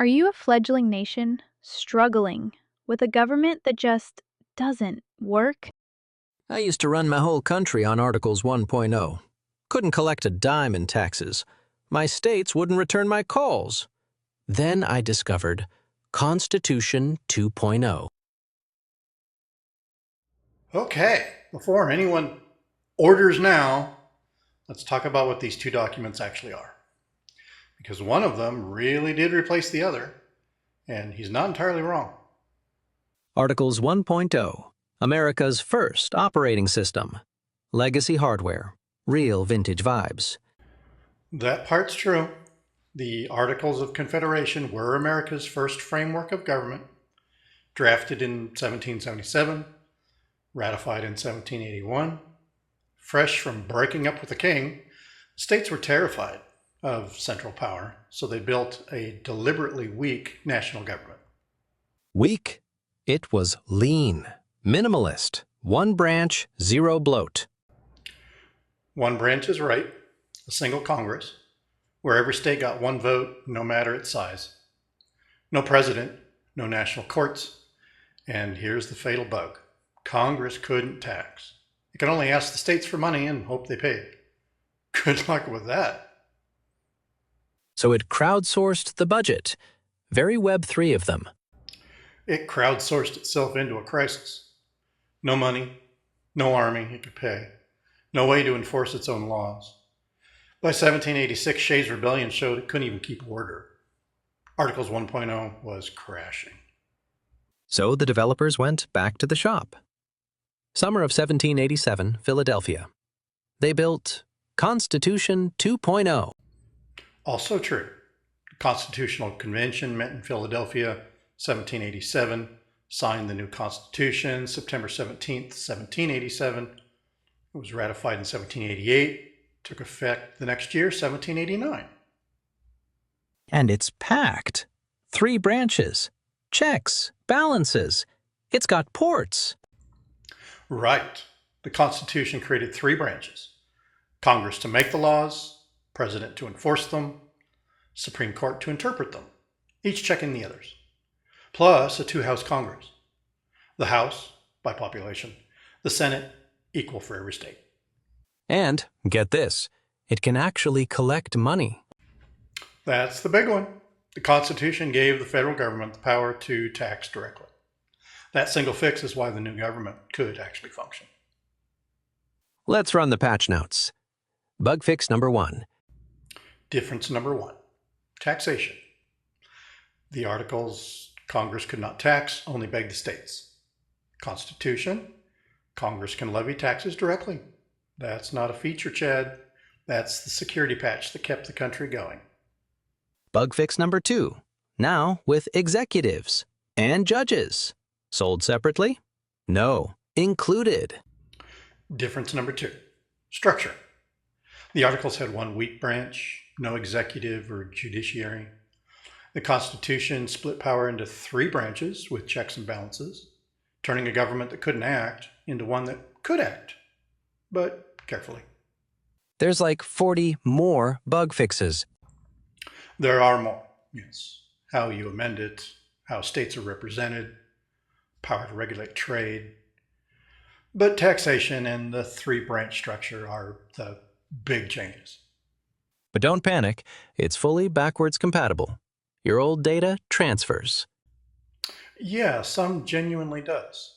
Are you a fledgling nation struggling with a government that just doesn't work? I used to run my whole country on Articles 1.0. Couldn't collect a dime in taxes. My states wouldn't return my calls. Then I discovered Constitution 2.0. Okay, before anyone orders now, let's talk about what these two documents actually are. Because one of them really did replace the other, and he's not entirely wrong. Articles 1.0, America's first operating system. Legacy hardware, real vintage vibes. That part's true. The Articles of Confederation were America's first framework of government, drafted in 1777, ratified in 1781. Fresh from breaking up with the king, states were terrified of central power, so they built a deliberately weak national government. Weak? It was lean, minimalist, one branch, zero bloat. One branch is right, a single Congress, where every state got one vote, no matter its size. No president, no national courts, and here's the fatal bug. Congress couldn't tax. It could only ask the states for money and hope they paid. Good luck with that. So it crowdsourced the budget. Very Web3 of them. It crowdsourced itself into a crisis. No money, no army it could pay, no way to enforce its own laws. By 1786, Shays' Rebellion showed it couldn't even keep order. Articles 1.0 was crashing. So the developers went back to the shop. Summer of 1787, Philadelphia. They built Constitution 2.0. Also true. The Constitutional Convention met in Philadelphia, 1787, signed the new Constitution, September 17th, 1787. It was ratified in 1788, took effect the next year, 1789. And it's packed. 3 branches, checks, balances. It's got ports. Right. The Constitution created 3 branches. Congress to make the laws, President to enforce them, Supreme Court to interpret them, each checking the others. Plus a 2-house Congress. The House, by population. The Senate, equal for every state. And, get this, it can actually collect money. That's the big one. The Constitution gave the federal government the power to tax directly. That single fix is why the new government could actually function. Let's run the patch notes. Bug fix number 1. Difference number 1, taxation. The Articles, Congress could not tax, only beg the states. Constitution, Congress can levy taxes directly. That's not a feature, Chad. That's the security patch that kept the country going. Bug fix number 2. Now with executives and judges. Sold separately? No, included. Difference number 2, structure. The Articles had one weak branch, no executive or judiciary. The Constitution split power into 3 branches with checks and balances, turning a government that couldn't act into one that could act, but carefully. There's like 40 more bug fixes. There are more, yes. How you amend it, how states are represented, power to regulate trade. But taxation and the 3-branch structure are the big changes. But don't panic, it's fully backwards compatible. Your old data transfers. Yeah, some genuinely does.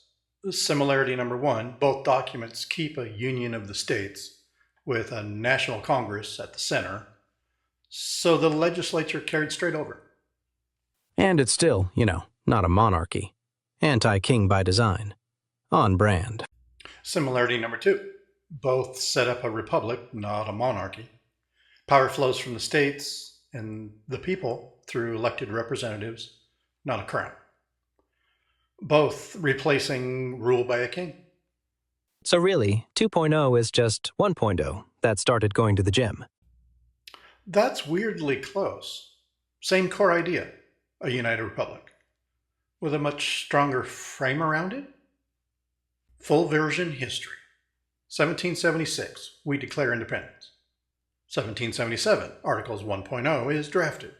Similarity number 1, both documents keep a union of the states with a national Congress at the center, so the legislature carried straight over. And it's still, not a monarchy. Anti-king by design. On brand. Similarity number 2, both set up a republic, not a monarchy. Power flows from the states and the people through elected representatives, not a crown. Both replacing rule by a king. So really, 2.0 is just 1.0 that started going to the gym. That's weirdly close. Same core idea, a united republic, with a much stronger frame around it. Full version history. 1776, we declare independence. 1777, Articles 1.0 is drafted.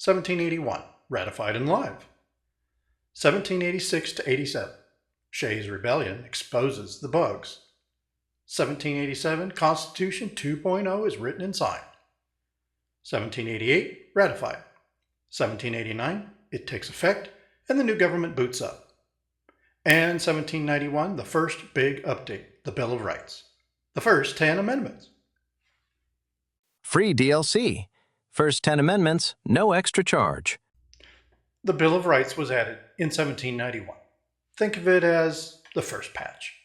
1781, ratified and live. 1786 to 87, Shays' Rebellion exposes the bugs. 1787, Constitution 2.0 is written and signed. 1788, ratified. 1789, it takes effect, and the new government boots up. And 1791, the first big update, the Bill of Rights. The first 10 amendments. Free DLC. First 10 amendments, no extra charge. The Bill of Rights was added in 1791. Think of it as the first patch.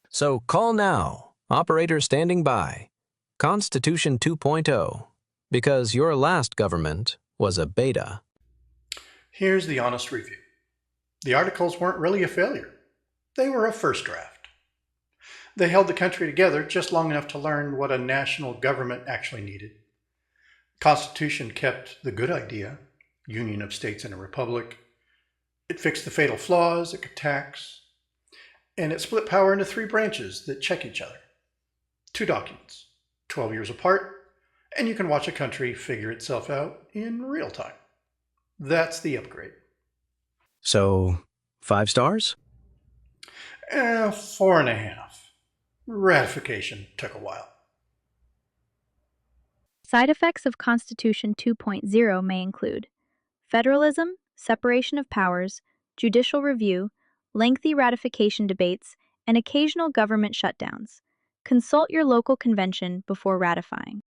So call now. Operator standing by. Constitution 2.0. Because your last government was a beta. Here's the honest review. The Articles weren't really a failure. They were a first draft. They held the country together just long enough to learn what a national government actually needed. The Constitution kept the good idea, union of states in a republic. It fixed the fatal flaws it could tax. And it split power into 3 branches that check each other. 2 documents, 12 years apart, and you can watch a country figure itself out in real time. That's the upgrade. So, 5 stars? 4.5. Ratification took a while. Side effects of Constitution 2.0 may include federalism, separation of powers, judicial review, lengthy ratification debates, and occasional government shutdowns. Consult your local convention before ratifying.